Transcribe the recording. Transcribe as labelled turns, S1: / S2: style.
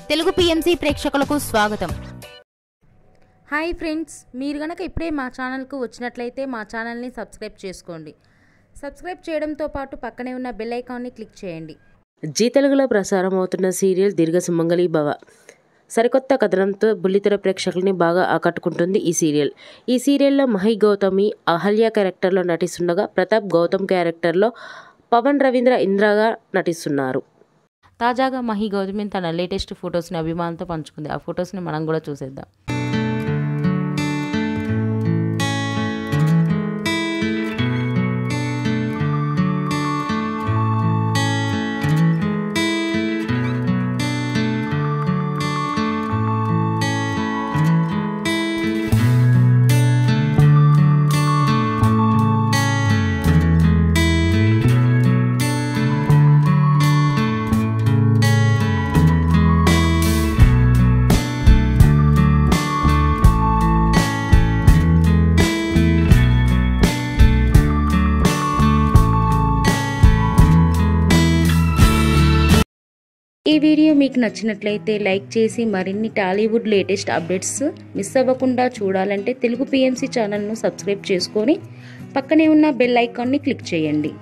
S1: Telugu PMC ప్రేక్షకులకు స్వాగతం.
S2: Hi friends, మీరు గనక ఇప్పుడే మా ఛానల్కు వచ్చినట్లయితే మా ఛానల్ని సబ్స్క్రైబ్ చేసుకోండి. సబ్స్క్రైబ్ చేయడంతో పాటు పక్కనే ఉన్న బెల్ ఐకాన్ని క్లిక్ చేయండి.
S3: జీ తెలుగులో ప్రసారం అవుతున్న సీరియల్ దీర్ఘ సుమంగళి భవ సరికొత్త కథనంతో బుల్లితెర ప్రేక్షకుల్ని బాగా ఆకట్టుకుంటుంది ఈ సీరియల్. ఈ సీరియల్లో మహి గౌతమి అహల్య క్యారెక్టర్లో నటిస్తుండగా ప్రతాప్ గౌతమ్ క్యారెక్టర్లో పవన్ రవీంద్ర ఇంద్రగా నటిస్తున్నారు. తాజాగా మహి గౌతమి తన లేటెస్ట్ ఫొటోస్ని అభిమానులతో పంచుకుంది. ఆ ఫొటోస్ని మనం కూడా చూసేద్దాం. ఈ వీడియో మీకు నచ్చినట్లయితే లైక్ చేసి మరిన్ని టాలీవుడ్ లేటెస్ట్ అప్డేట్స్ మిస్ అవ్వకుండా చూడాలంటే తెలుగు పిఎంసి ఛానల్ను సబ్స్క్రైబ్ చేసుకొని పక్కనే ఉన్న బెల్ ఐకాన్ని క్లిక్ చేయండి.